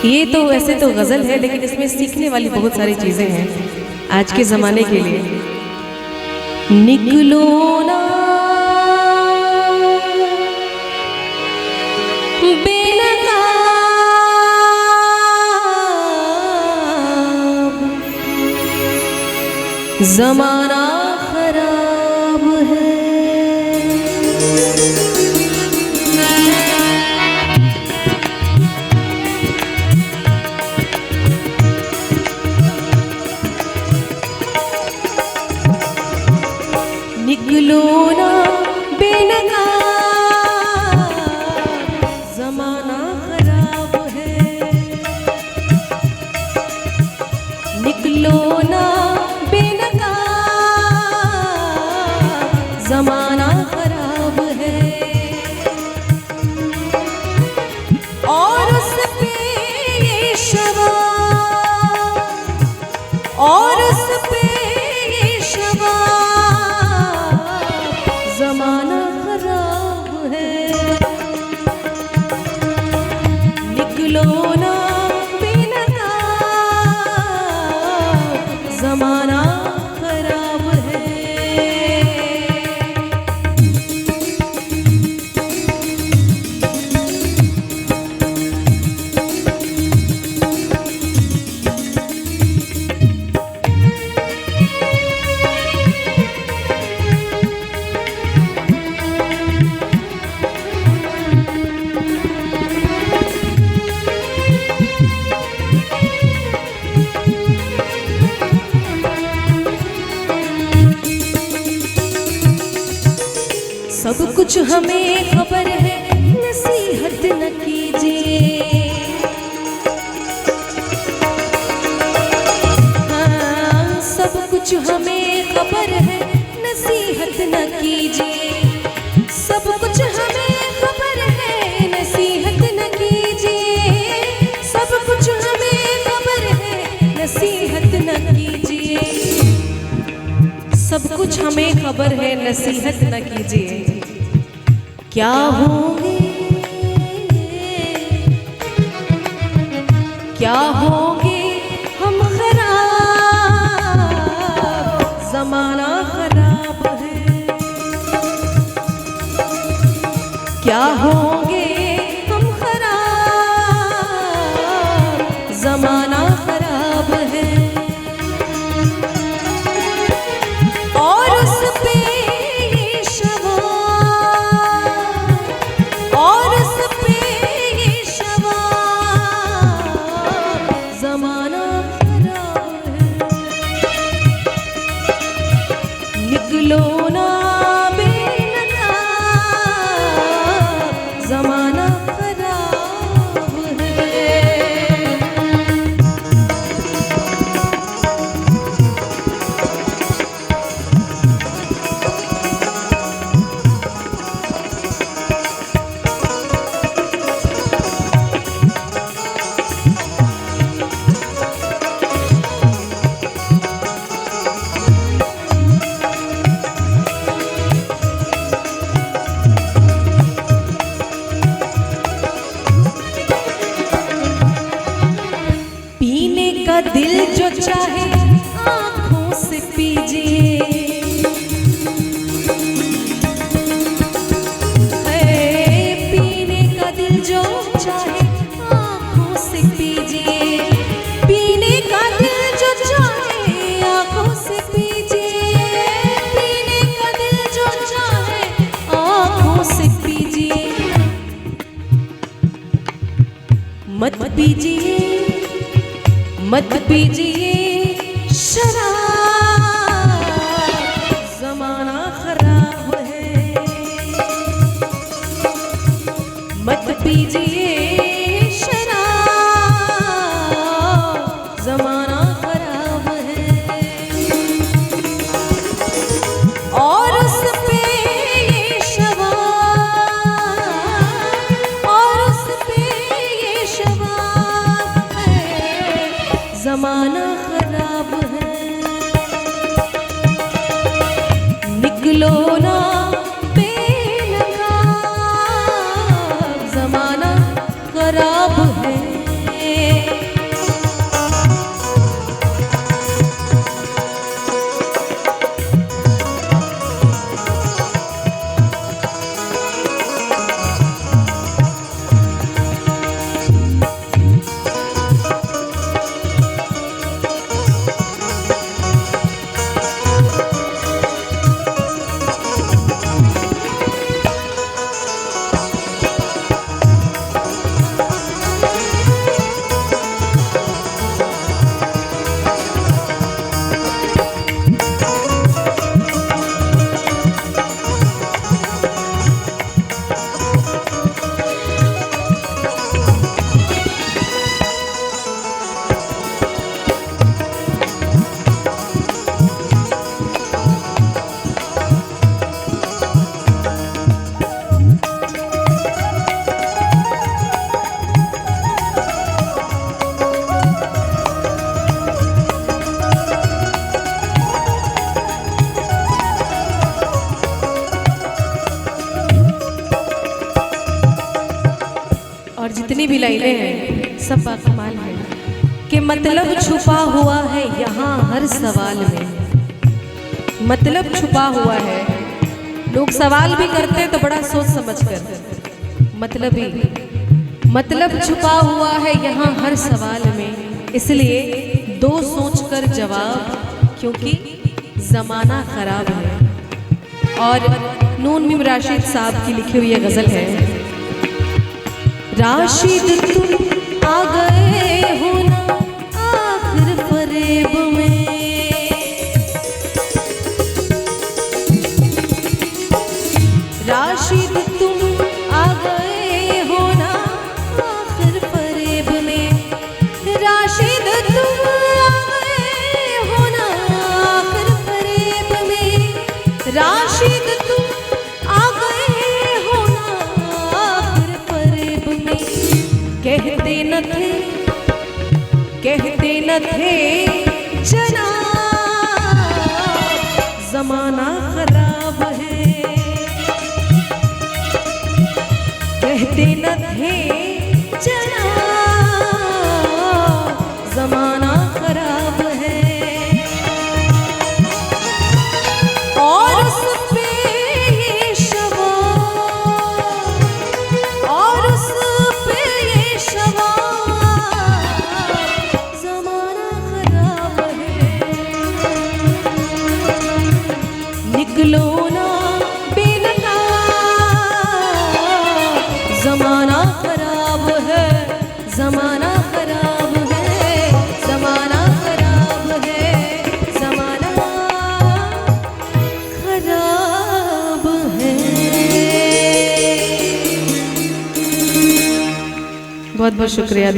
ये तो वैसे तो गज़ल है, लेकिन इसमें सीखने वाली बहुत सारी चीज़ें हैं आज के ज़माने के लिए। निकलो ना बेनकाब, ज़माना खराब है। निकलो ना बेनकाब, ज़माना खराब है। निकलो ना बेनकाब, ज़माना खराब है। और उस पे ये शबाब, और उस पे ये शबाब, ज़माना खराब है। निकलो ना बेनकाब, ज़माना खराब है। सब कुछ हमें खबर है, नसीहत न कीजिए। हाँ, सब कुछ हमें खबर है, नसीहत न कीजिए। सब कुछ हमें खबर है, नसीहत न कीजिए। सब कुछ हमें खबर है, नसीहत न कीजिए। सब कुछ हमें खबर है, नसीहत न कीजिए। क्या होंगे, क्या होंगे हम खराब, ज़माना खराब है। क्या होंगे हम खराब, ज़माना खराब है। और उस पे ये शबाब, और उस पे ये शबाब, ज़माना खराब है। निकलो ना बेनकाब, ज़माना खराब है। पीने का दिल जो चाहे आँखों से पीजिए। पीने का दिल जो चाहे आँखों से पीजिए। पीने का दिल जो चाहे आँखों से पीजिए। पीने का दिल जो चाहे आँखों से पीजिए। मत पीजिए, मत पीजिए शराब, ज़माना खराब है। मत पीजिए शराब, ज़माना खराब है। निकलो ना बेनकाब, जमाना खराब है। और जितनी भी लाइनें हैं सब बाकमाल है कि मतलब छुपा हुआ है यहाँ हर सवाल में। मतलब छुपा हुआ है, लोग सवाल भी करते हैं तो बड़ा सोच समझ कर, मतलब छुपा हुआ है यहाँ हर सवाल में, इसलिए दो सोच कर जवाब, क्योंकि जमाना खराब है। और नून मीम राशिद साहब की लिखी हुई यह गजल है। राशिद तुम आ गए हो ना आखिर फरेब में, राशिद तुम आ गए हो ना आखिर फरेब में, राशिद तुम आ गए हो ना आखिर फरेब में, राशिद तुम आ गए हो ना आखिर फरेब में। कहते न थे जनाब, जमाना खराब है। कहते न थे जनाब, जमाना खराब है। और उस पे ये शवाब, और उस पे ये शवाब, जमाना खराब है। निकलो ना बेनकाब, जमाना खराब है, जमाना खराब है, जमाना खराब है, जमाना खराब है। बहुत बहुत शुक्रिया।